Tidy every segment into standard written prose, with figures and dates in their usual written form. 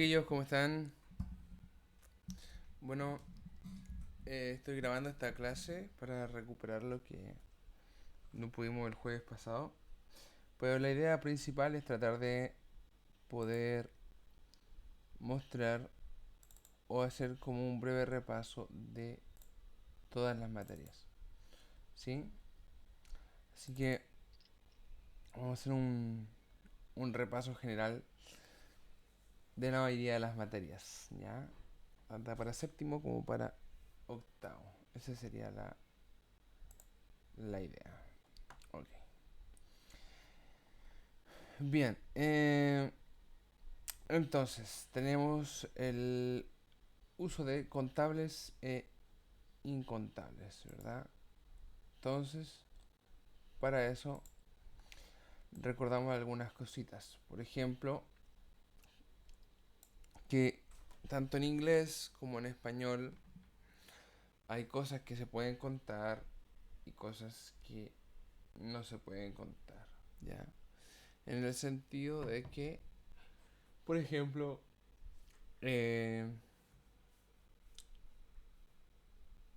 Ellos, ¿cómo están? Bueno, estoy grabando esta clase para recuperar lo que no pudimos el jueves pasado. Pero la idea principal es tratar de poder mostrar o hacer como un breve repaso de todas las materias. ¿Sí? Así que vamos a hacer un repaso general de la mayoría de las materias. ¿Ya? Tanto para séptimo como para octavo. Esa sería la idea. Ok. Bien, entonces tenemos el uso de contables e incontables, ¿verdad? Entonces, para eso recordamos algunas cositas. Por ejemplo, que tanto en inglés como en español hay cosas que se pueden contar y cosas que no se pueden contar, ¿ya? En el sentido de que, por ejemplo, eh,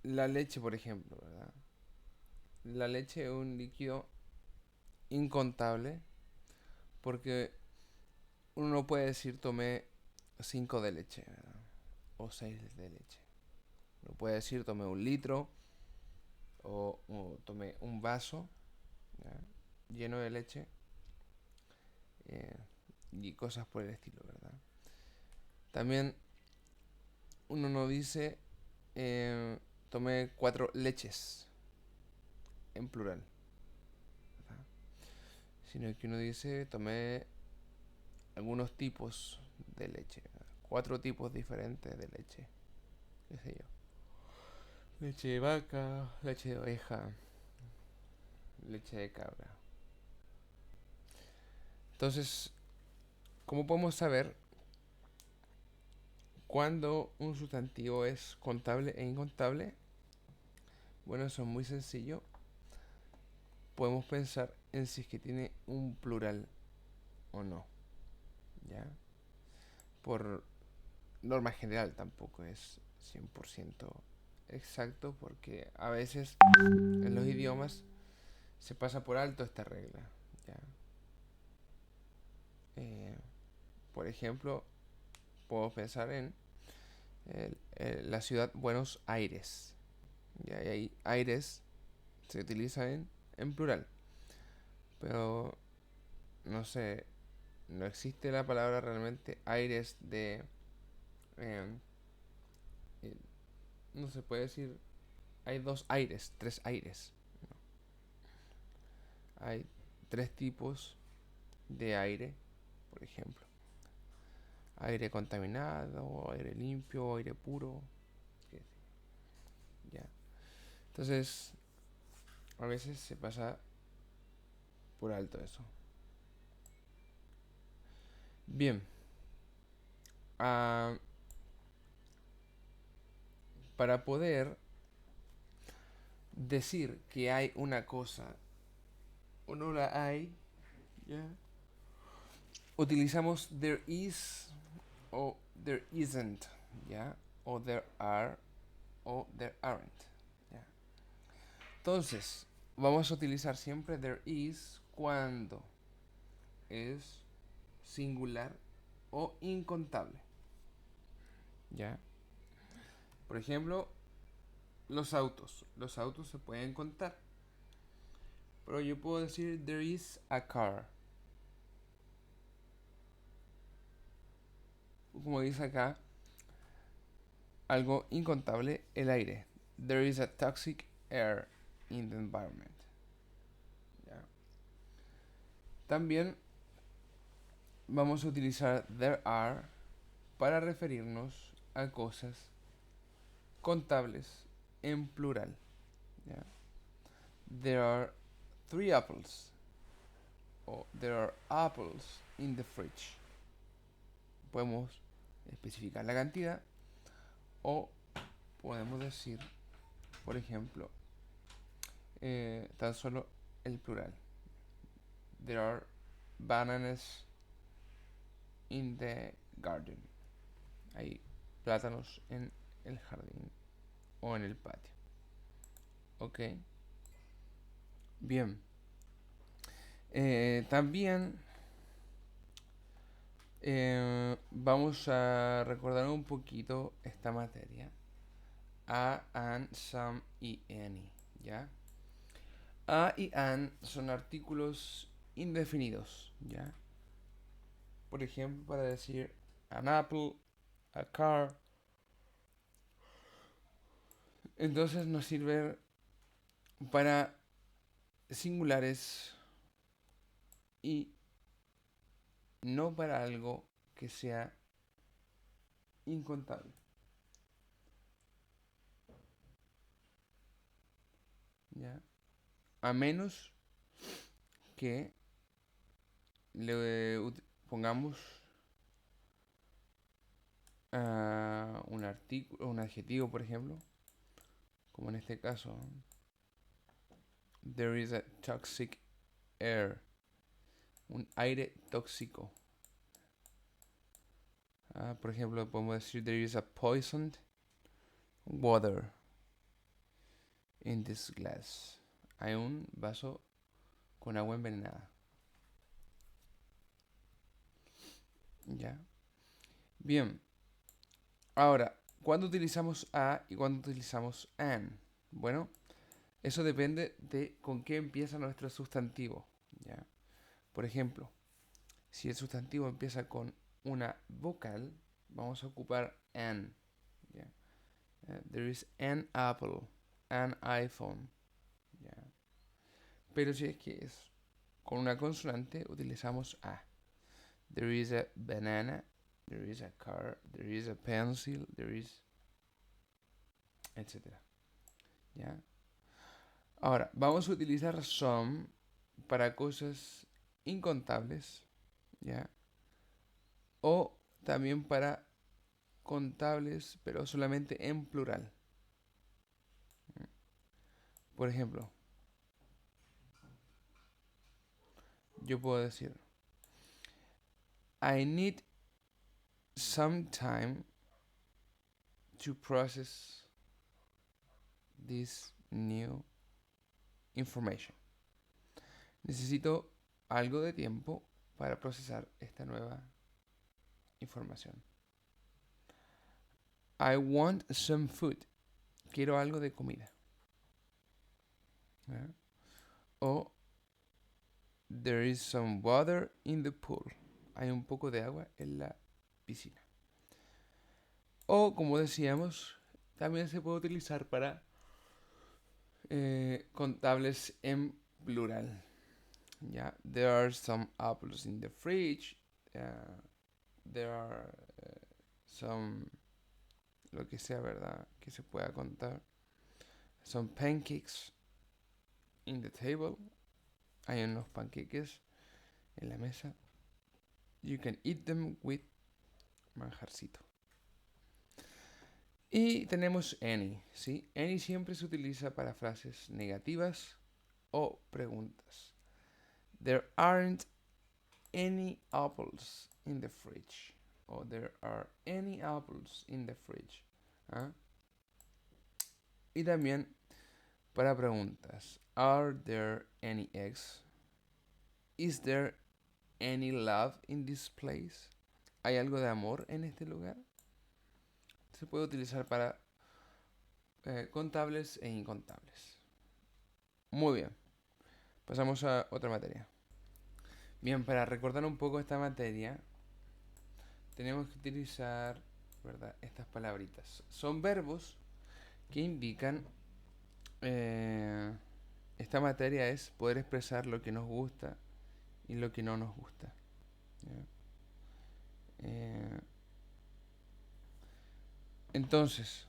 la leche, por ejemplo, ¿verdad? La leche es un líquido incontable porque uno no puede decir tomé 5 de leche, ¿verdad? O 6 de leche. Uno puede decir tomé un litro o tomé un vaso, ¿ya? Lleno de leche, eh, y cosas por el estilo, ¿verdad? También uno no dice tomé 4 leches en plural, ¿verdad? Sino que uno dice tomé algunos tipos de leche, ¿verdad? 4 tipos diferentes de leche, qué sé yo. Leche de vaca, leche de oveja, leche de cabra. Entonces, ¿cómo podemos saber cuándo un sustantivo es contable e incontable? Bueno, eso es muy sencillo. Podemos pensar en si es que tiene un plural o no, ¿ya? Por norma general tampoco es 100% exacto porque a veces en los idiomas se pasa por alto esta regla, ¿ya? Eh, por ejemplo, puedo pensar en la ciudad Buenos Aires. Y ahí aires se utiliza en plural. Pero no sé, no existe la palabra realmente aires de... eh, eh, no se puede decir hay dos aires, tres aires. No. Hay tres tipos de aire, por ejemplo. Aire contaminado, aire limpio, aire puro. Ya. Entonces, a veces se pasa por alto eso. Bien. ah, para poder decir que hay una cosa o no la hay, ¿ya? Utilizamos there is o there isn't, ¿ya? O there are o there aren't, ¿ya? Entonces, vamos a utilizar siempre there is cuando es singular o incontable, ¿ya? Por ejemplo, los autos. Los autos se pueden contar, pero yo puedo decir there is a car. Como dice acá, algo incontable, el aire. There is a toxic air in the environment. ¿Ya? También vamos a utilizar there are para referirnos a cosas contables en plural. ¿Ya? There are three apples. O there are apples in the fridge. Podemos especificar la cantidad o podemos decir, por ejemplo, tan solo el plural. There are bananas in the garden. Hay plátanos en el jardín o en el patio. Ok. Bien. También vamos a recordar un poquito esta materia. A, an, some y any. ¿Ya? A y an son artículos indefinidos. ¿Ya? Por ejemplo, para decir an apple, a car. Entonces nos sirve para singulares y no para algo que sea incontable. ¿Ya? A menos que le pongamos un artículo, un adjetivo, por ejemplo, como en este caso, there is a toxic air, un aire tóxico. Por ejemplo, podemos decir there is a poisoned water in this glass. Hay un vaso con agua envenenada. Ya. Bien. Ahora, ¿cuándo utilizamos a y cuándo utilizamos an? Bueno, eso depende de con qué empieza nuestro sustantivo. ¿Ya? Por ejemplo, si el sustantivo empieza con una vocal, vamos a ocupar an. ¿Ya? There is an apple, an iPhone. ¿Ya? Pero si es que es con una consonante, utilizamos a. There is a banana, there is a car, there is a pencil, there is, etcétera. ¿Ya? Ahora, vamos a utilizar some para cosas incontables, ¿ya? O también para contables, pero solamente en plural. Por ejemplo, yo puedo decir, I need some time to process this new information. Necesito algo de tiempo para procesar esta nueva información. I want some food. Quiero algo de comida. ¿Ya? O there is some water in the pool. Hay un poco de agua en la piscina. O, como decíamos, también se puede utilizar para contables en plural. ¿Ya? There are some apples in the fridge. There are some, lo que sea, ¿verdad? Que se pueda contar. Some pancakes in the table. Hay unos panqueques en la mesa. You can eat them with manjarcito. Y tenemos any, ¿sí? Any siempre se utiliza para frases negativas o preguntas. There aren't any apples in the fridge. O there are any apples in the fridge. ¿Ah? Y también para preguntas. Are there any eggs? Is there any love in this place? ¿Hay algo de amor en este lugar? Se puede utilizar para contables e incontables. Muy bien. Pasamos a otra materia. Bien, para recordar un poco esta materia, tenemos que utilizar, ¿verdad?, estas palabritas. Son verbos que indican... esta materia es poder expresar lo que nos gusta y lo que no nos gusta. Entonces,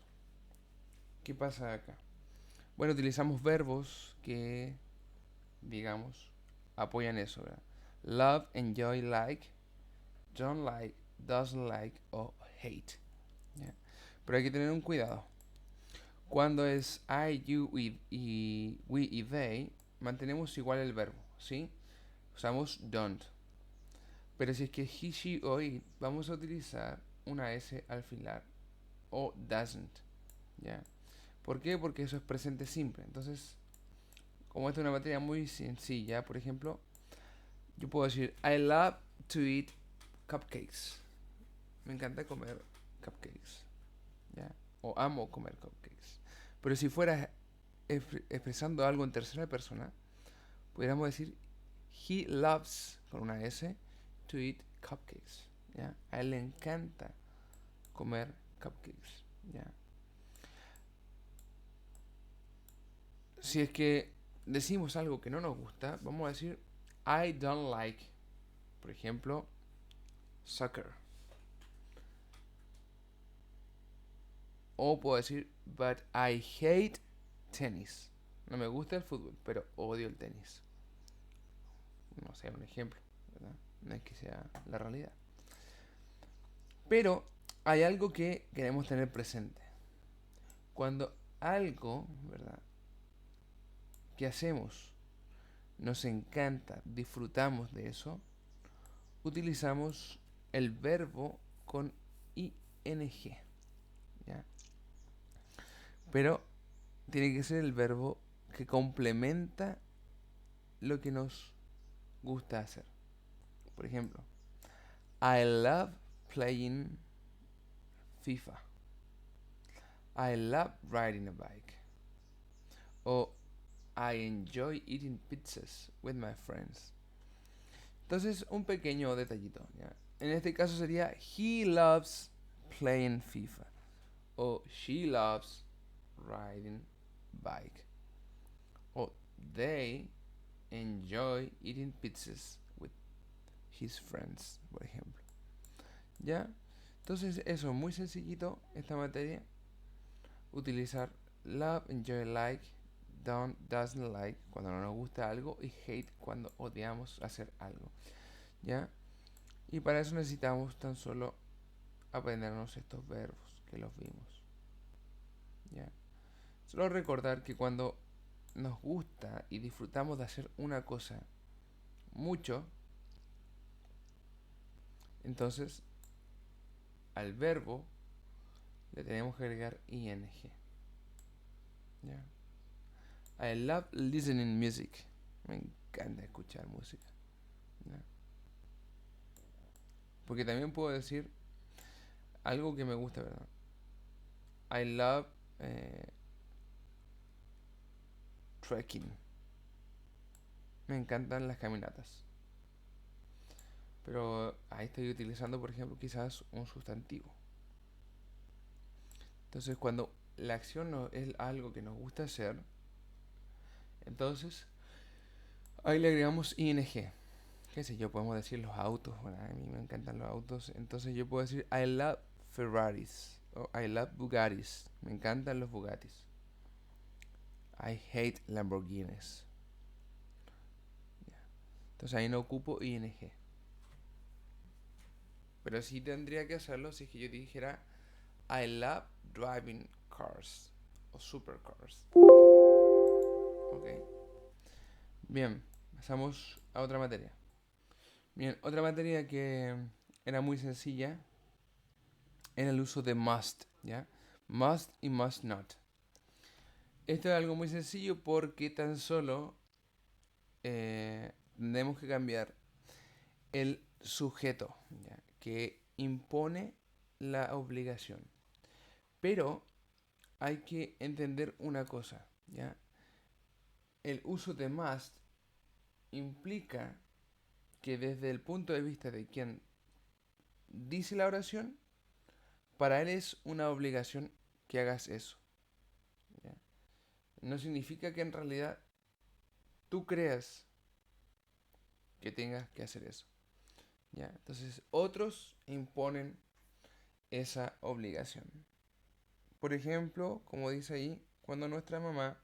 ¿qué pasa acá? Bueno, utilizamos verbos que, digamos, apoyan eso, ¿verdad? Love, enjoy, like, don't like, doesn't like o hate. ¿Ya? Pero hay que tener un cuidado. Cuando es I, you, we y they, mantenemos igual el verbo, ¿sí? Usamos don't. Pero si es que he, she o it, vamos a utilizar una S al final o doesn't, ¿ya? ¿Por qué? Porque eso es presente simple. Entonces, como esta es una materia muy sencilla, por ejemplo, yo puedo decir I love to eat cupcakes. Me encanta comer cupcakes, ¿ya? O amo comer cupcakes. Pero si fuera expresando algo en tercera persona, pudiéramos decir he loves, con una S, to eat cupcakes, ¿ya? A él le encanta comer cupcakes, ¿ya? Si es que decimos algo que no nos gusta, vamos a decir I don't like, por ejemplo, soccer. O puedo decir but I hate tennis. No me gusta el fútbol, pero odio el tenis. No sé, un ejemplo, ¿verdad? No es que sea la realidad. Pero hay algo que queremos tener presente. Cuando algo, ¿verdad?, que hacemos nos encanta, disfrutamos de eso, utilizamos el verbo con ing, ¿ya? Pero tiene que ser el verbo que complementa lo que nos gusta hacer. Por ejemplo, I love playing FIFA. I love riding a bike. O I enjoy eating pizzas with my friends. Entonces, un pequeño detallito, ¿ya? En este caso sería he loves playing FIFA. O she loves riding bike. O they enjoy eating pizzas with his friends, por ejemplo. ¿Ya? Entonces, eso, muy sencillito esta materia. Utilizar love, enjoy, like, don't, doesn't like cuando no nos gusta algo y hate cuando odiamos hacer algo, ¿ya? Y para eso necesitamos tan solo aprendernos estos verbos que los vimos, ¿ya? Solo recordar que cuando nos gusta y disfrutamos de hacer una cosa mucho, entonces al verbo le tenemos que agregar ing, ¿ya? I love listening music. Me encanta escuchar música, ¿ya? Porque también puedo decir algo que me gusta, ¿verdad? I love trekking. Me encantan las caminatas. Pero ahí estoy utilizando, por ejemplo, quizás un sustantivo. Entonces, cuando la acción no es algo que nos gusta hacer, entonces ahí le agregamos ing. ¿Qué sé yo? Podemos decir los autos. Bueno, a mí me encantan los autos. Entonces yo puedo decir I love Ferraris. O I love Bugattis. Me encantan los Bugattis. I hate Lamborghinis. Entonces ahí no ocupo ing. Pero sí tendría que hacerlo si es que yo dijera I love driving cars o supercars. Ok. Bien, pasamos a otra materia. Bien, otra materia que era muy sencilla era el uso de must, ¿ya? Must y must not. Esto es algo muy sencillo porque tan solo tenemos que cambiar el sujeto, ¿ya?, que impone la obligación. Pero hay que entender una cosa, ¿ya? El uso de must implica que desde el punto de vista de quien dice la oración, para él es una obligación que hagas eso, ¿ya? No significa que en realidad tú creas que tengas que hacer eso, ¿ya? Entonces otros imponen esa obligación. Por ejemplo, como dice ahí, cuando nuestra mamá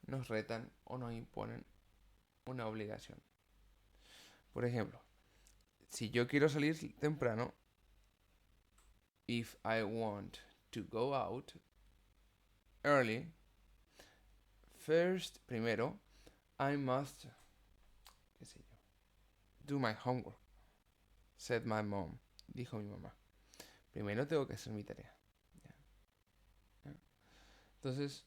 nos retan o nos imponen una obligación. Por ejemplo, si yo quiero salir temprano, if I want to go out early, first, primero, I must, qué sé yo, do my homework, said my mom, dijo mi mamá. Primero tengo que hacer mi tarea. ¿Ya? ¿Ya? Entonces,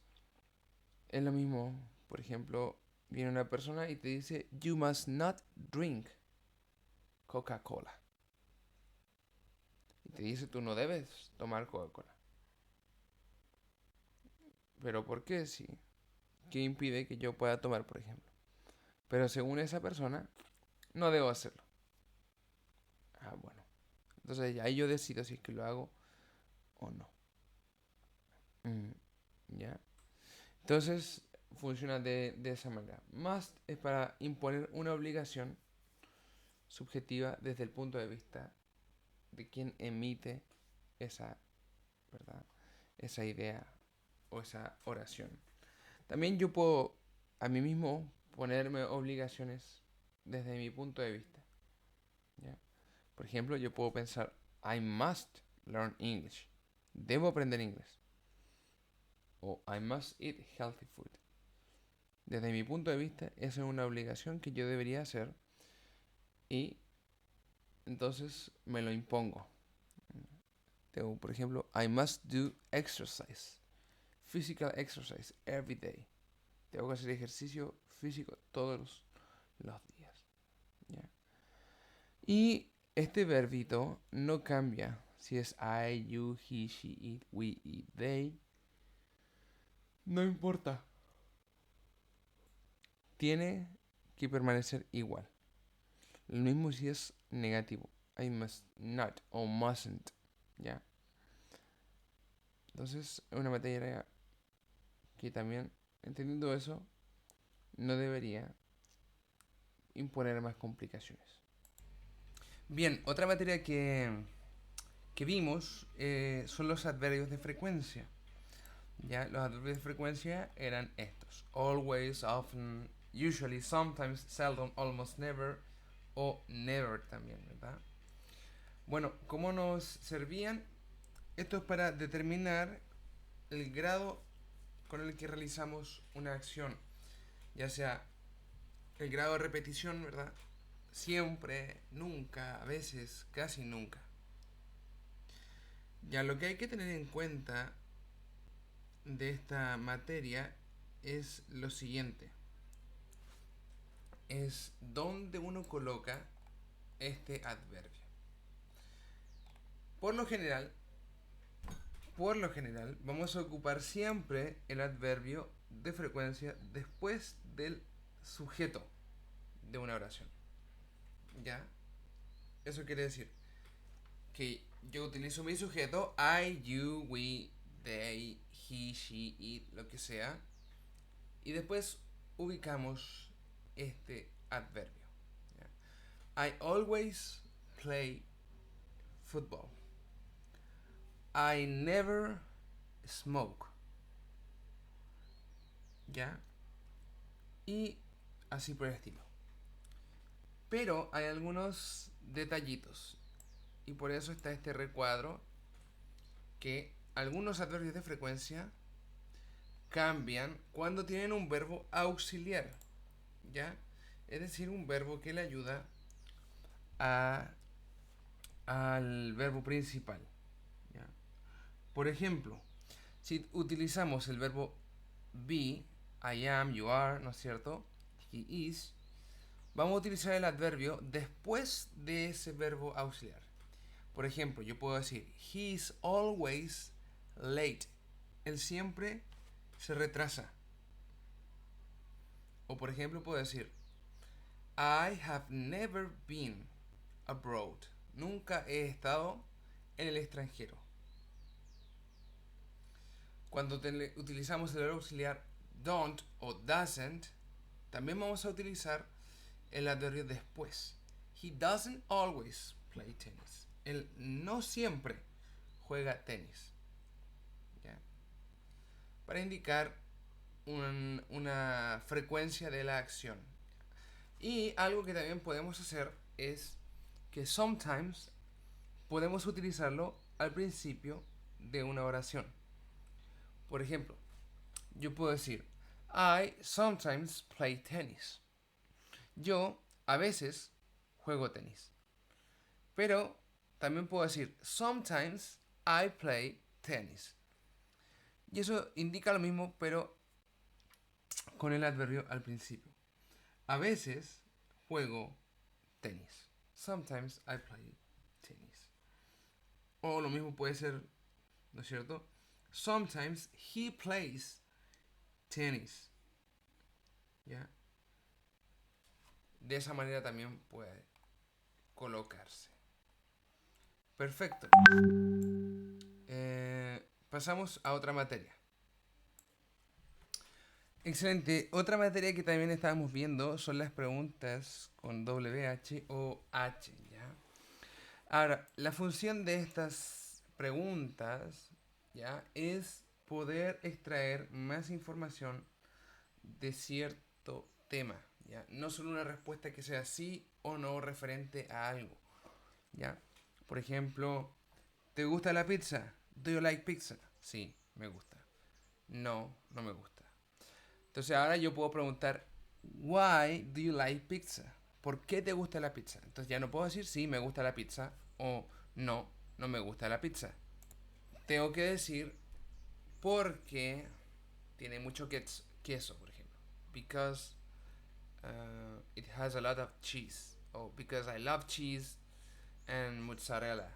es lo mismo. Por ejemplo, viene una persona y te dice, you must not drink Coca-Cola. Y te dice, tú no debes tomar Coca-Cola. ¿Pero por qué? Sí. ¿Qué impide que yo pueda tomar, por ejemplo? Pero según esa persona, no debo hacerlo. Ah, bueno. Entonces ahí yo decido si es que lo hago o no. Mm, ¿Ya? Entonces funciona de esa manera. Must es para imponer una obligación subjetiva desde el punto de vista de quien emite esa, ¿verdad? Esa idea o esa oración. También yo puedo a mí mismo ponerme obligaciones desde mi punto de vista. ¿Ya? Por ejemplo, yo puedo pensar, I must learn English. Debo aprender inglés. O I must eat healthy food. Desde mi punto de vista, esa es una obligación que yo debería hacer y entonces me lo impongo. Tengo, por ejemplo, I must do exercise. Physical exercise every day. Tengo que hacer ejercicio físico todos los días. ¿Ya? Y este verbito no cambia si es I, you, he, she, it, we, it, they. No importa. Tiene que permanecer igual. Lo mismo si es negativo. I must not o mustn't. ¿Ya? Entonces es una materia que también, entendiendo eso, no debería imponer más complicaciones. Bien, otra materia que vimos son los adverbios de frecuencia. ¿Ya? Los adverbios de frecuencia eran estos: always, often, usually, sometimes, seldom, almost never o never también, ¿verdad? Bueno, ¿cómo nos servían? Esto es para determinar el grado con el que realizamos una acción, ya sea el grado de repetición, ¿verdad? Siempre, nunca, a veces, casi nunca. Ya lo que hay que tener en cuenta de esta materia es lo siguiente: es dónde uno coloca este adverbio. Por lo general, vamos a ocupar siempre el adverbio de frecuencia después del sujeto de una oración. ¿Ya? Eso quiere decir que yo utilizo mi sujeto I, you, we, they, he, she, it, lo que sea, y después ubicamos este adverbio. ¿Ya? I always play football. I never smoke. ¿Ya? Y así por el estilo. Pero hay algunos detallitos. Y por eso está este recuadro que algunos adverbios de frecuencia cambian cuando tienen un verbo auxiliar. ¿Ya? Es decir, un verbo que le ayuda a, al verbo principal. ¿Ya? Por ejemplo, si utilizamos el verbo be, I am, you are, ¿no es cierto? He is. Vamos a utilizar el adverbio después de ese verbo auxiliar. Por ejemplo, yo puedo decir, he is always late. Él siempre se retrasa. O por ejemplo, puedo decir, I have never been abroad. Nunca he estado en el extranjero. Cuando utilizamos el verbo auxiliar don't o doesn't, también vamos a utilizar el adverbio después. He doesn't always play tennis. Él no siempre juega tenis. ¿Ya? Para indicar una frecuencia de la acción. Y algo que también podemos hacer es que sometimes podemos utilizarlo al principio de una oración. Por ejemplo, yo puedo decir, I sometimes play tennis. Yo a veces juego tenis. Pero también puedo decir sometimes I play tennis. Y eso indica lo mismo, pero con el adverbio al principio. A veces juego tenis. Sometimes I play tennis. O lo mismo puede ser, ¿no es cierto? Sometimes he plays tennis. ¿Ya? De esa manera también puede colocarse. Perfecto. Pasamos a otra materia. Excelente. Otra materia que también estábamos viendo son las preguntas con WH o H, ¿ya? Ahora, la función de estas preguntas, ¿ya? Es poder extraer más información de cierto tema, ¿ya? No solo una respuesta que sea sí o no referente a algo, ¿ya? Por ejemplo, ¿te gusta la pizza? ¿Do you like pizza? Sí, me gusta. No, no me gusta. Entonces ahora yo puedo preguntar, why do you like pizza? ¿Por qué te gusta la pizza? Entonces ya no puedo decir sí, me gusta la pizza o no, no me gusta la pizza. Tengo que decir porque tiene mucho queso, por ejemplo. Because it has a lot of cheese. O because I love cheese and mozzarella.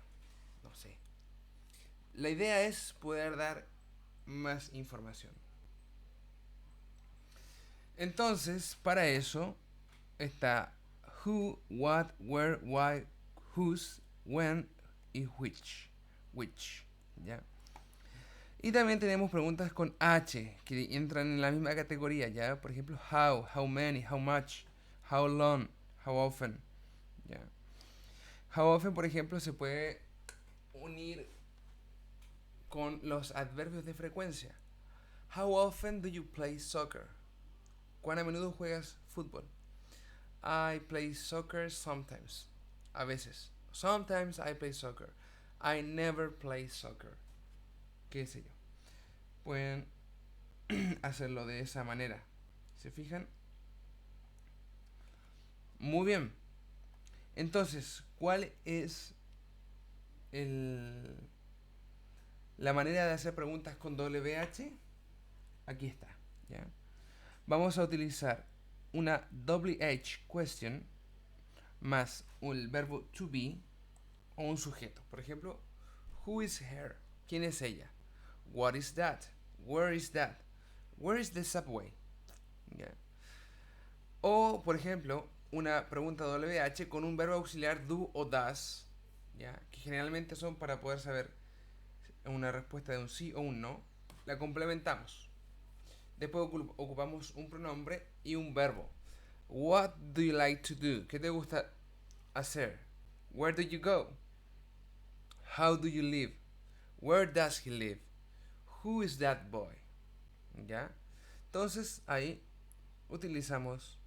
No sé. La idea es poder dar más información. Entonces, para eso está who, what, where, why, whose, when y which. Which, ¿ya? Y también tenemos preguntas con H, que entran en la misma categoría, ¿ya? Por ejemplo, how many, how much, how long, how often, ¿ya? How often, por ejemplo, se puede unir con los adverbios de frecuencia. How often do you play soccer? ¿Cuán a menudo juegas fútbol? I play soccer sometimes. A veces. Sometimes I play soccer. I never play soccer. ¿Qué sé yo? Pueden hacerlo de esa manera. ¿Se fijan? Muy bien. Entonces, ¿cuál es la manera de hacer preguntas con WH? Aquí está. ¿Ya? Vamos a utilizar una WH question más el verbo to be o un sujeto. Por ejemplo, who is her? ¿Quién es ella? What is that? Where is that? Where is the subway? ¿Ya? O, por ejemplo, una pregunta WH con un verbo auxiliar do o does, ¿ya? Que generalmente son para poder saber una respuesta de un sí o un no. La complementamos. Después ocupamos un pronombre y un verbo. What do you like to do? ¿Qué te gusta hacer? Where do you go? How do you live? Where does he live? Who is that boy? ¿Ya? Entonces ahí utilizamos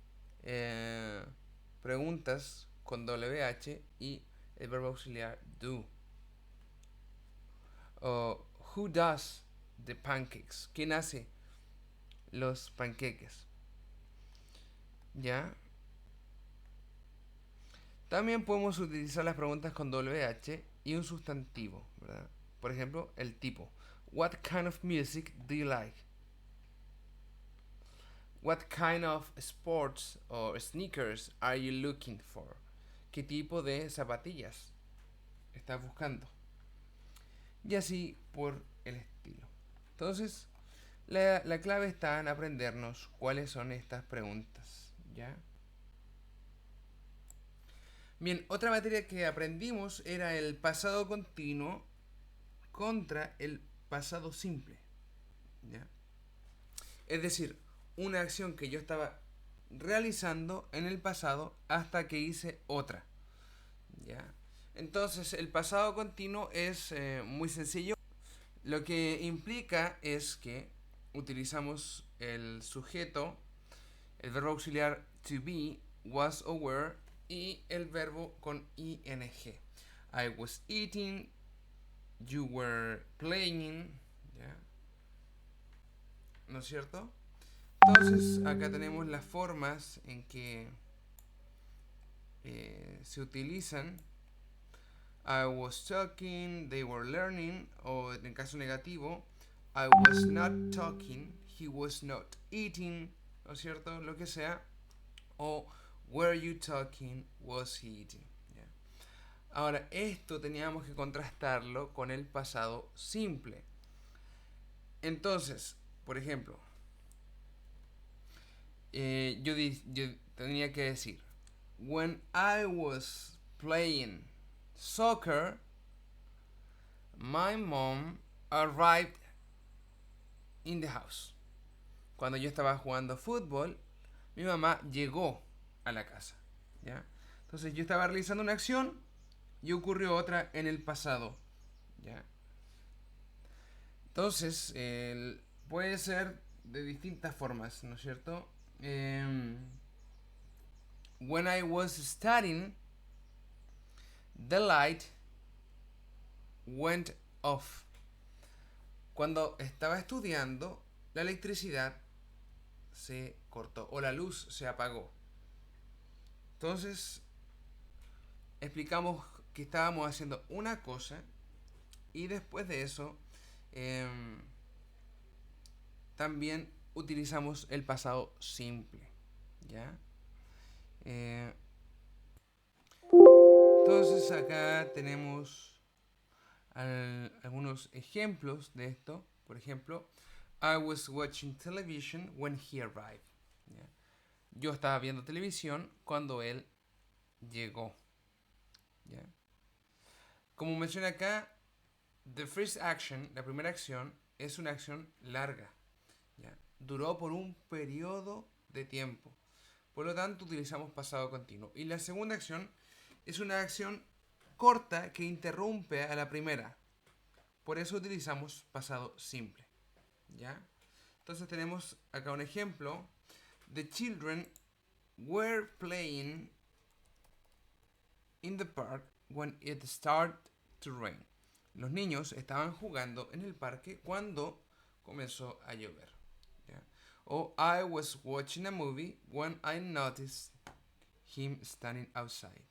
preguntas con WH y el verbo auxiliar do. O who does the pancakes? ¿Quién hace los panqueques? ¿Ya? También podemos utilizar las preguntas con WH y un sustantivo, ¿verdad? Por ejemplo, el tipo. What kind of music do you like? What kind of sports or sneakers are you looking for? ¿Qué tipo de zapatillas estás buscando? Y así por el estilo. Entonces, la clave está en aprendernos cuáles son estas preguntas, ¿ya? Bien, otra materia que aprendimos era el pasado continuo contra el pasado simple, ¿ya? Es decir, una acción que yo estaba realizando en el pasado hasta que hice otra, ¿ya? Entonces, el pasado continuo es muy sencillo. Lo que implica es que utilizamos el sujeto, el verbo auxiliar to be, was o were y el verbo con ing. I was eating, you were playing, ¿ya? ¿No es cierto? Entonces acá tenemos las formas en que se utilizan I was talking, they were learning, o en el caso negativo, I was not talking, he was not eating, ¿no es cierto? Lo que sea. O were you talking, was he eating. ¿Ya? Ahora, esto teníamos que contrastarlo con el pasado simple. Entonces, por ejemplo, yo tenía que decir, when I was playing soccer, my mom arrived in the house. Cuando yo estaba jugando fútbol, mi mamá llegó a la casa. ¿Ya? Entonces yo estaba realizando una acción y ocurrió otra en el pasado. ¿Ya? Entonces, puede ser de distintas formas, ¿no es cierto? When I was studying, the light went off. Cuando estaba estudiando, la electricidad se cortó o la luz se apagó. Entonces, explicamos que estábamos haciendo una cosa y después de eso también utilizamos el pasado simple. ¿Ya? Entonces acá tenemos algunos ejemplos de esto. Por ejemplo, I was watching television when he arrived. ¿Ya? Yo estaba viendo televisión cuando él llegó. ¿Ya? Como menciona acá, the first action, la primera acción, es una acción larga. ¿Ya? Duró por un periodo de tiempo. Por lo tanto, utilizamos pasado continuo. Y la segunda acción es una acción corta que interrumpe a la primera. Por eso utilizamos pasado simple. ¿Ya? Entonces tenemos acá un ejemplo. The children were playing in the park when it started to rain. Los niños estaban jugando en el parque cuando comenzó a llover. ¿Ya? O I was watching a movie when I noticed him standing outside.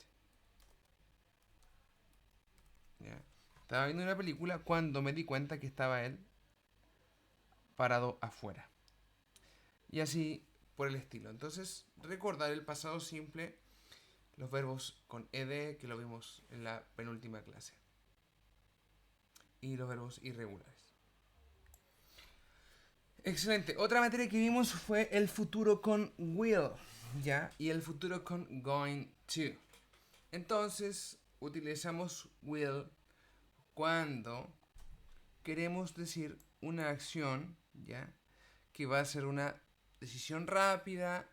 ¿Ya? Estaba viendo una película cuando me di cuenta que estaba él parado afuera. Y así por el estilo. Entonces, recordar el pasado simple, los verbos con ed, que lo vimos en la penúltima clase. Y los verbos irregulares. Excelente. Otra materia que vimos fue el futuro con will, ¿ya? Y el futuro con going to. Entonces, utilizamos will cuando queremos decir una acción, ¿ya? Que va a ser una decisión rápida,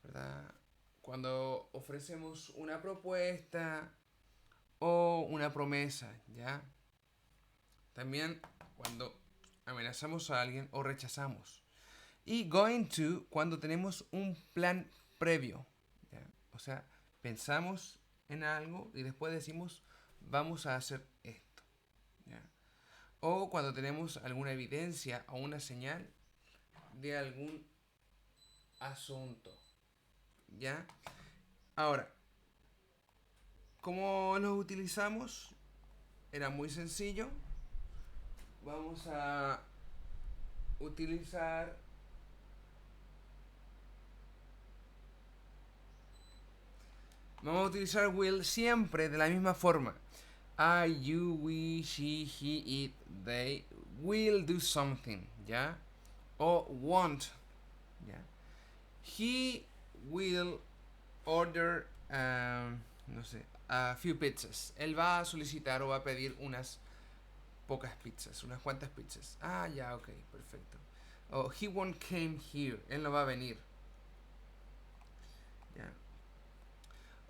¿verdad? Cuando ofrecemos una propuesta o una promesa, ¿ya? También cuando amenazamos a alguien o rechazamos. Y going to cuando tenemos un plan previo, ¿ya? O sea, pensamos en algo y después decimos vamos a hacer esto, ¿ya? O cuando tenemos alguna evidencia o una señal de algún asunto, ¿ya? Ahora, ¿cómo los utilizamos? Era muy sencillo. Vamos a utilizar will siempre de la misma forma. I, you, we, she, he, it, they will do something, ¿ya? O won't, ¿ya? He will order, no sé, a few pizzas. Él va a solicitar o va a pedir unas pocas pizzas, unas cuantas pizzas. Ah, ya, ok, perfecto. O he won't came here. Él no va a venir. ¿Ya?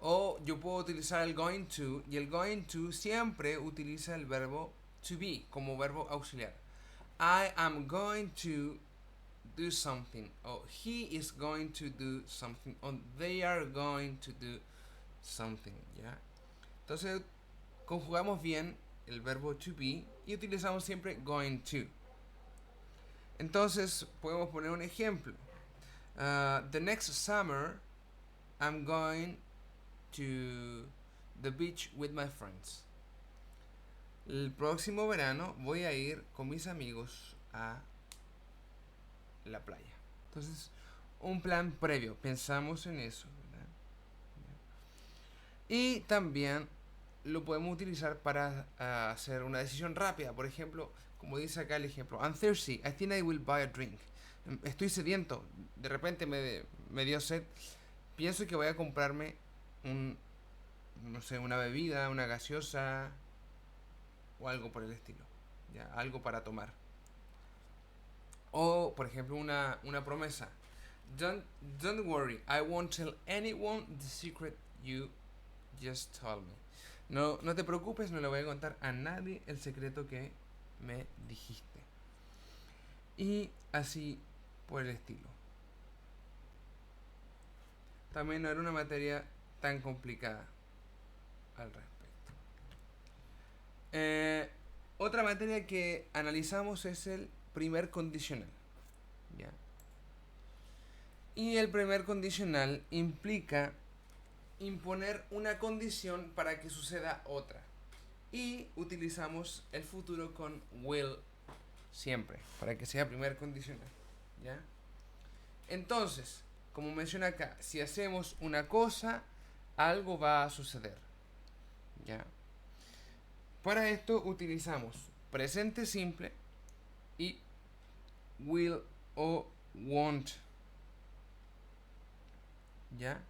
O yo puedo utilizar el going to, y el going to siempre utiliza el verbo to be como verbo auxiliar. I am going to do something, o he is going to do something, o they are going to do something, ¿ya? Entonces conjugamos bien el verbo to be y utilizamos siempre going to. Entonces podemos poner un ejemplo. The next summer I'm going to the beach with my friends. el próximo verano voy a ir con mis amigos a la playa. Entonces, un plan previo, pensamos en eso, ¿verdad? Y también lo podemos utilizar para hacer una decisión rápida. Por ejemplo, como dice acá el ejemplo, I'm thirsty, I think I will buy a drink. Estoy sediento, de repente me dio sed. Pienso que voy a comprarme un, no sé, una bebida, una gaseosa o algo por el estilo. ¿Ya? Algo para tomar. O, por ejemplo, una promesa. Don't, don't worry, I won't tell anyone the secret you just told me. No, no te preocupes, no le voy a contar a nadie el secreto que me dijiste. Y así por el estilo. También no era una materia tan complicada al respecto. Otra materia que analizamos es el primer condicional. ¿Ya? Y el primer condicional implica imponer una condición para que suceda otra. Y utilizamos el futuro con will siempre, para que sea primer condicional. ¿Ya? Entonces, como menciona acá, si hacemos una cosa, algo va a suceder. ¿Ya? Para esto utilizamos presente simple y will o won't. ¿Ya?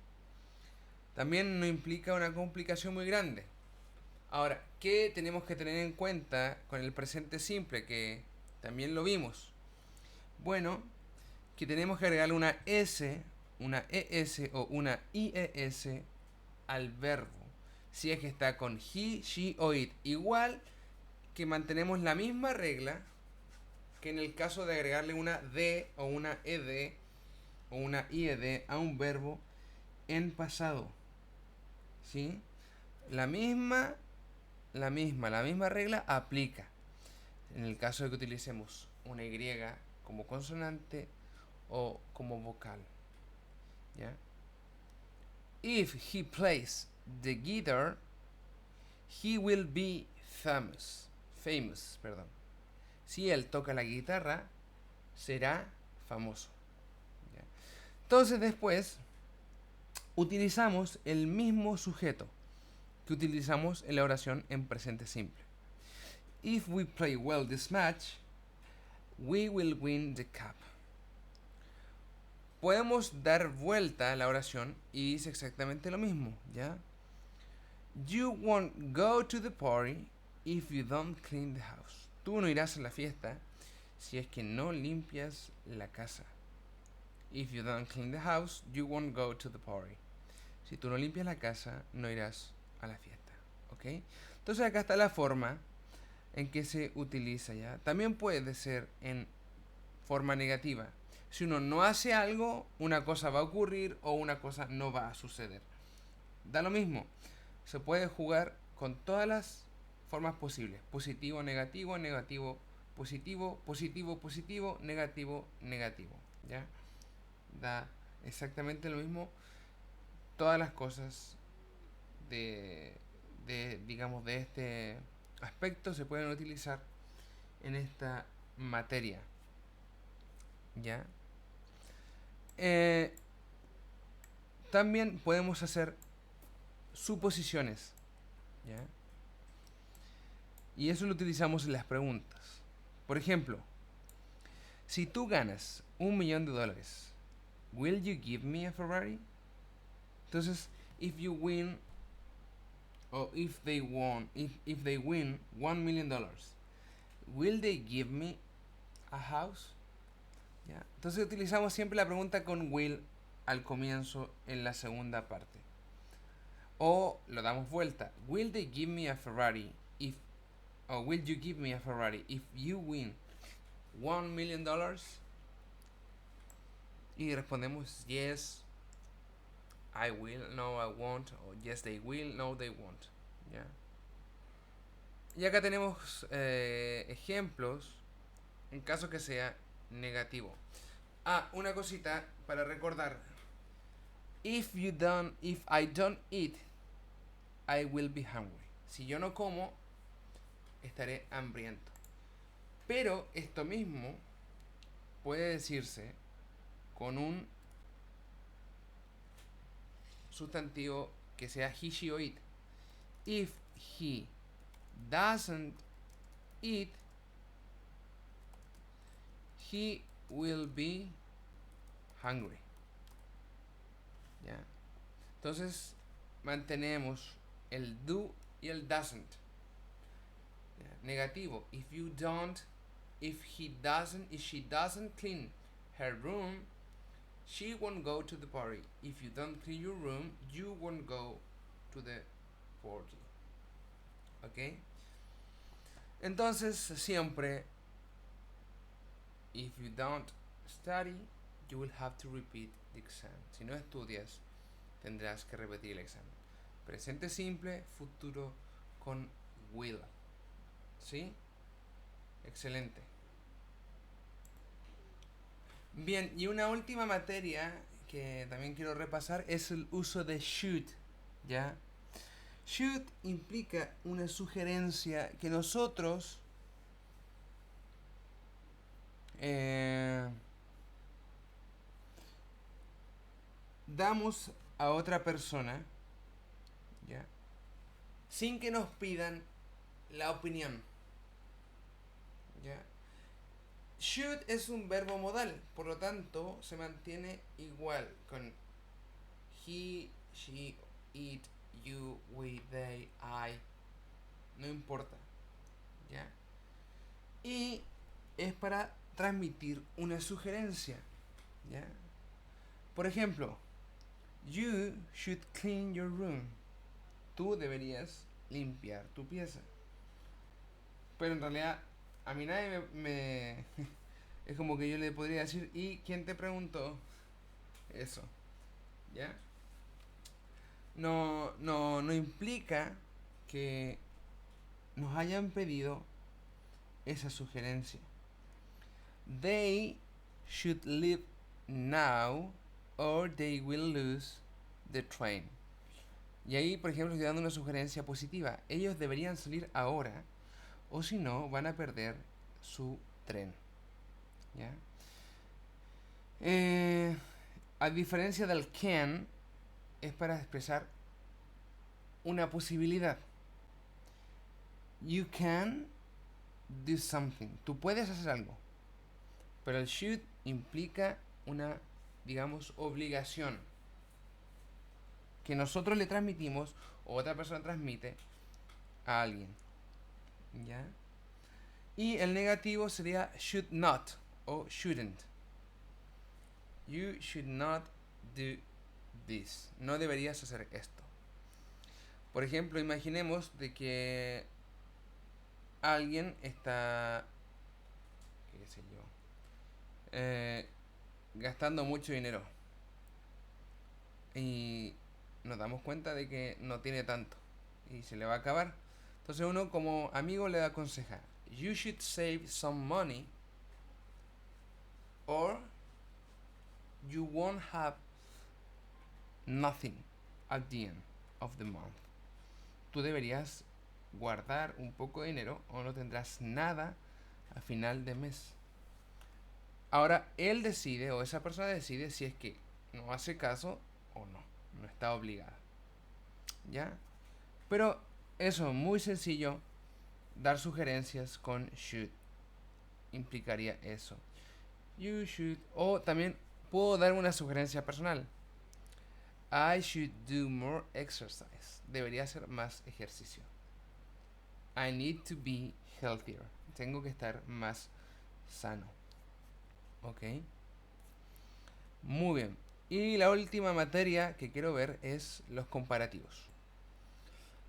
También no implica una complicación muy grande. Ahora, ¿qué tenemos que tener en cuenta con el presente simple? Que también lo vimos. Bueno, que tenemos que agregarle una S, una ES o una IES al verbo. Si es que está con he, she o it. Igual que mantenemos la misma regla que en el caso de agregarle una D o una ED o una IED a un verbo en pasado. ¿Sí? La misma regla aplica en el caso de que utilicemos una Y como consonante o como vocal. ¿Ya? If he plays the guitar, he will be famous. Famous, perdón. Si él toca la guitarra, será famoso. ¿Ya? Entonces después utilizamos el mismo sujeto que utilizamos en la oración en presente simple. If we play well this match, we will win the cup. Podemos dar vuelta a la oración y dice exactamente lo mismo, ¿ya? You won't go to the party if you don't clean the house. Tú no irás a la fiesta si es que no limpias la casa. If you don't clean the house, you won't go to the party. Si tú no limpias la casa, no irás a la fiesta, ¿ok? Entonces acá está la forma en que se utiliza, ¿ya? También puede ser en forma negativa. Si uno no hace algo, una cosa va a ocurrir o una cosa no va a suceder. Da lo mismo. Se puede jugar con todas las formas posibles. Positivo, negativo, negativo, positivo, positivo, positivo, negativo, negativo. ¿Ya? Da exactamente lo mismo. Todas las cosas digamos, de este aspecto se pueden utilizar en esta materia. ¿Ya? También podemos hacer suposiciones. ¿Ya? Y eso lo utilizamos en las preguntas. Por ejemplo, si tú ganas $1,000,000, ¿will you give me a Ferrari? Entonces, if you win, o if they win $1,000,000, will they give me a house? ¿Ya? Entonces utilizamos siempre la pregunta con will al comienzo en la segunda parte. O lo damos vuelta. Will they give me a Ferrari if, or will you give me a Ferrari if you win $1,000,000? Y respondemos yes, I will, no, I won't, o yes, they will, no, they won't. ¿Ya? Y acá tenemos ejemplos en caso que sea negativo. Una cosita para recordar. If I don't eat, I will be hungry. Si yo no como, estaré hambriento. Pero esto mismo puede decirse con un sustantivo que sea he, she o it. If he doesn't eat, he will be hungry. ¿Ya? Entonces mantenemos el do y el doesn't. ¿Ya? Negativo. If she doesn't clean her room, she won't go to the party. If you don't clean your room, you won't go to the party. ¿Ok? Entonces siempre, if you don't study, you will have to repeat the exam. Si no estudias, tendrás que repetir el examen. Presente simple, futuro con will. ¿Sí? Excelente. Bien, y una última materia que también quiero repasar es el uso de should. ¿Ya? Should implica una sugerencia que nosotros damos a otra persona, ¿ya? Sin que nos pidan la opinión, ¿ya? Should es un verbo modal, por lo tanto se mantiene igual con he, she, it, you, we, they, I, no importa, ¿ya? Y es para transmitir una sugerencia, ¿ya? Por ejemplo, you should clean your room. Tú deberías limpiar tu pieza. Pero en realidad a mí nadie me es como que yo le podría decir, ¿y quién te preguntó eso? ¿Ya? No implica que nos hayan pedido esa sugerencia. They should leave now or they will lose the train. Y ahí, por ejemplo, estoy dando una sugerencia positiva. Ellos deberían salir ahora o si no, van a perder su tren. ¿Ya? A diferencia del can, es para expresar una posibilidad. You can do something. Tú puedes hacer algo. Pero el should implica una, digamos, obligación que nosotros le transmitimos o otra persona transmite a alguien. ¿Ya? Y el negativo sería should not o shouldn't. You should not do this. No deberías hacer esto. Por ejemplo, imaginemos de que alguien está, qué sé yo, gastando mucho dinero y nos damos cuenta de que no tiene tanto y se le va a acabar. Entonces uno como amigo le aconseja, you should save some money or you won't have nothing at the end of the month. Tú deberías guardar un poco de dinero o no tendrás nada a final de mes. Ahora él decide o esa persona decide si es que no hace caso o no. No está obligada. ¿Ya? Pero eso, muy sencillo. Dar sugerencias con should implicaría eso. You should. O también puedo dar una sugerencia personal. I should do more exercise. Debería hacer más ejercicio. I need to be healthier. Tengo que estar más sano. Ok. Muy bien. Y la última materia que quiero ver es los comparativos.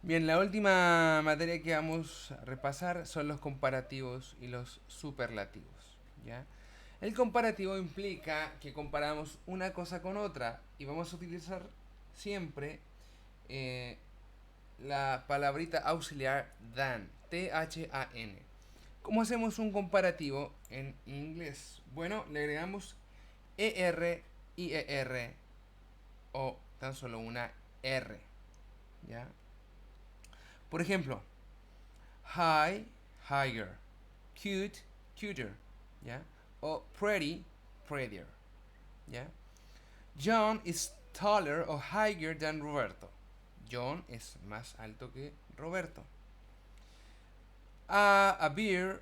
Bien, la última materia que vamos a repasar son los comparativos y los superlativos. ¿Ya? El comparativo implica que comparamos una cosa con otra y vamos a utilizar siempre la palabrita auxiliar than, T-H-A-N. ¿Cómo hacemos un comparativo en inglés? Bueno, le agregamos ER, IER o tan solo una R. ¿Ya? Por ejemplo, Hi, higher. Cute, cuter, ¿ya? O pretty, prettier, ¿ya? John is taller or higher than Roberto. John es más alto que Roberto. A bear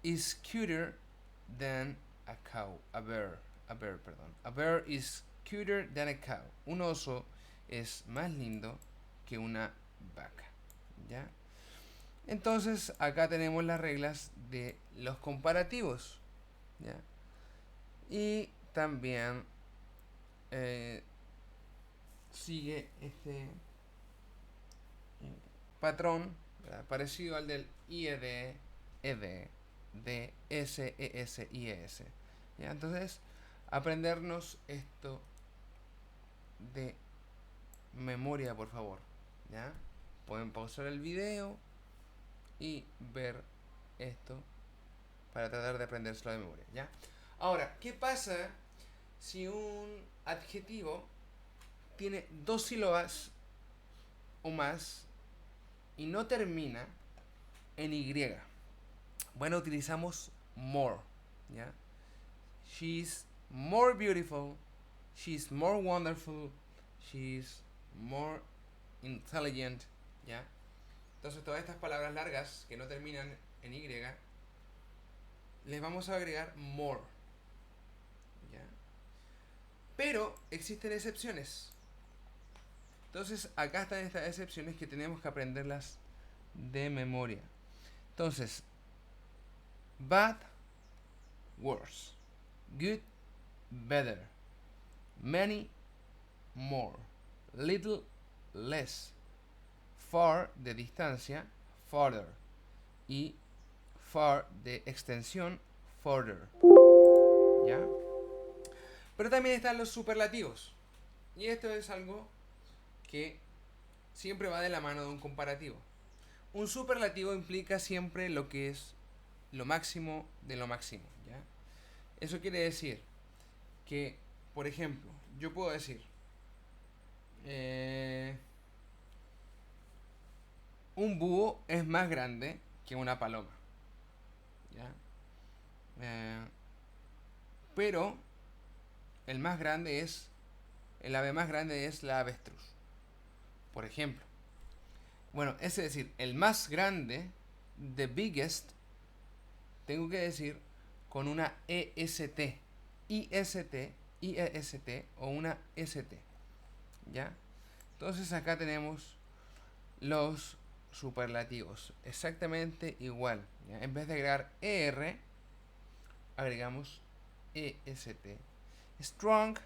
is cuter than a cow. A bear, perdón. A bear is cuter than a cow. Un oso es más lindo que una vaca, ¿ya? Entonces acá tenemos las reglas de los comparativos, ¿ya? Y también sigue este patrón, ¿verdad? Parecido al del IED, ED, DS, ES, IES. ¿Ya? Entonces, aprendernos esto de memoria, por favor. ¿Ya? Pueden pausar el video y ver esto para tratar de aprendérselo de memoria, ¿ya? Ahora, ¿qué pasa si un adjetivo tiene dos sílabas o más y no termina en Y? Bueno, utilizamos more, ¿ya? She's more beautiful, she's more wonderful, she's more intelligent, ¿ya? Entonces todas estas palabras largas que no terminan en Y, les vamos a agregar more, ¿ya? Pero existen excepciones. Entonces acá están estas excepciones que tenemos que aprenderlas de memoria. Entonces, bad, worse. Good, better. Many, more. Little, less. Far, de distancia, farther. Y far, de extensión, further. ¿Ya? Pero también están los superlativos. Y esto es algo que siempre va de la mano de un comparativo. Un superlativo implica siempre lo que es lo máximo de lo máximo, ¿ya? Eso quiere decir que, por ejemplo, yo puedo decir un búho es más grande que una paloma, ¿ya? Pero el ave más grande es la avestruz, por ejemplo. Bueno, es decir, el más grande, the biggest, tengo que decir con una EST, IST, IEST o una ST, ¿ya? Entonces acá tenemos los superlativos, exactamente igual, ¿ya? En vez de agregar ER, agregamos EST. Strong,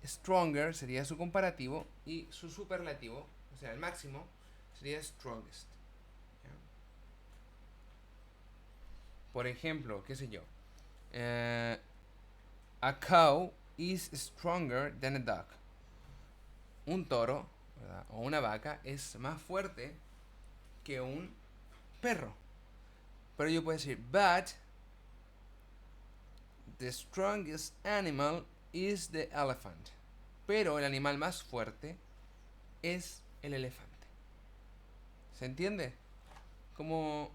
stronger sería su comparativo y su superlativo, o sea, el máximo, sería strongest. ¿Ya? Por ejemplo, qué sé yo, a cow is stronger than a duck. Un toro, ¿verdad? O una vaca es más fuerte que un perro. Pero yo puedo decir, but the strongest animal is the elephant. Pero el animal más fuerte es el elefante. ¿Se entiende? ¿Cómo,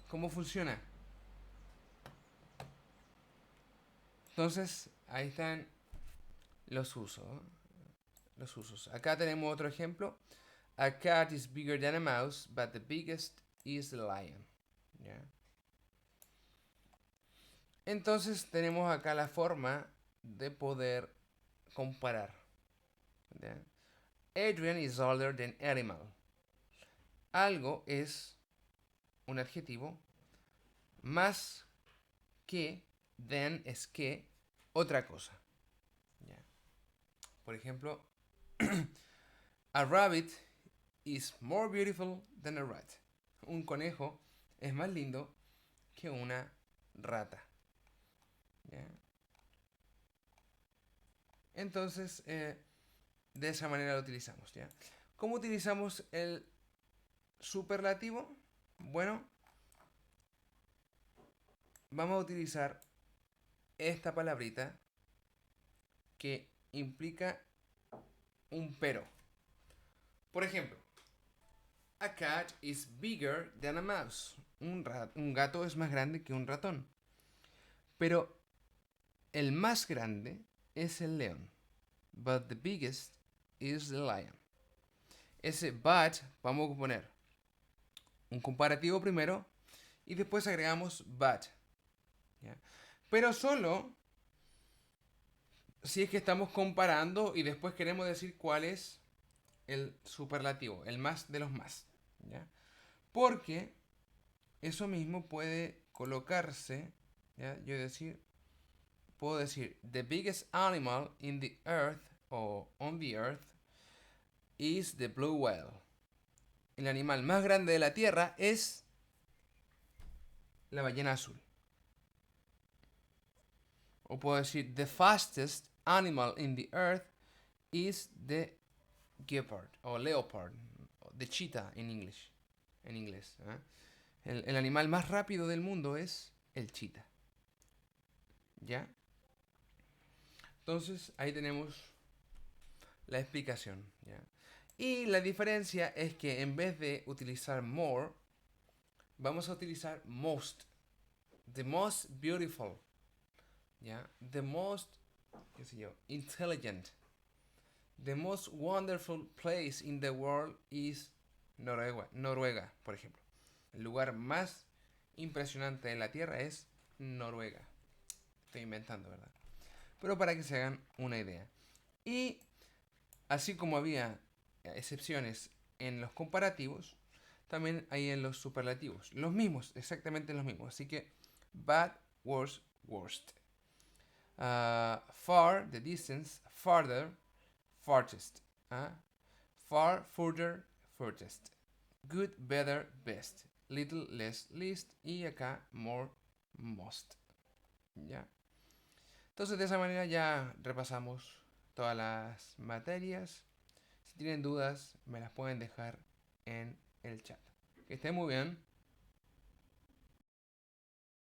cómo funciona? Entonces, ahí están los usos. Los usos. Acá tenemos otro ejemplo. A cat is bigger than a mouse, but the biggest is the lion. ¿Ya? Entonces tenemos acá la forma de poder comparar. ¿Ya? Adrian is older than animal. Algo es un adjetivo más que, than es que, otra cosa. ¿Ya? Por ejemplo, a rabbit is more beautiful than a rat. Un conejo es más lindo que una rata. ¿Ya? Entonces, de esa manera lo utilizamos. ¿Ya? ¿Cómo utilizamos el superlativo? Bueno, vamos a utilizar esta palabrita que implica un pero. Por ejemplo, a cat is bigger than a mouse. un gato es más grande que un ratón. Pero el más grande es el león. But the biggest is the lion. Ese but vamos a poner un comparativo primero y después agregamos but. ¿Ya? Pero solo si es que estamos comparando y después queremos decir cuál es el superlativo, el más de los más. ¿Ya? Porque eso mismo puede colocarse, ¿ya? Puedo decir, the biggest animal in the earth o on the earth is the blue whale. El animal más grande de la Tierra es la ballena azul. O puedo decir, the fastest animal in the earth is the guepard o leopard, the cheetah en inglés. ¿Eh? El animal más rápido del mundo es el cheetah. ¿Ya? Entonces ahí tenemos la explicación. ¿Ya? Y la diferencia es que en vez de utilizar more, vamos a utilizar most. The most beautiful. ¿Ya? The most, qué sé yo, intelligent. The most wonderful place in the world is Noruega, por ejemplo. El lugar más impresionante de la Tierra es Noruega. Estoy inventando, ¿verdad? Pero para que se hagan una idea. Y así como había excepciones en los comparativos, también hay en los superlativos. Los mismos, exactamente los mismos. Así que bad, worse, worst. Far, the distance, farther, farthest. Far, further, furthest. Good, better, best. Little, less, least. Y acá, more, most. ¿Ya? Entonces de esa manera ya repasamos todas las materias. Si tienen dudas, me las pueden dejar en el chat. Que estén muy bien.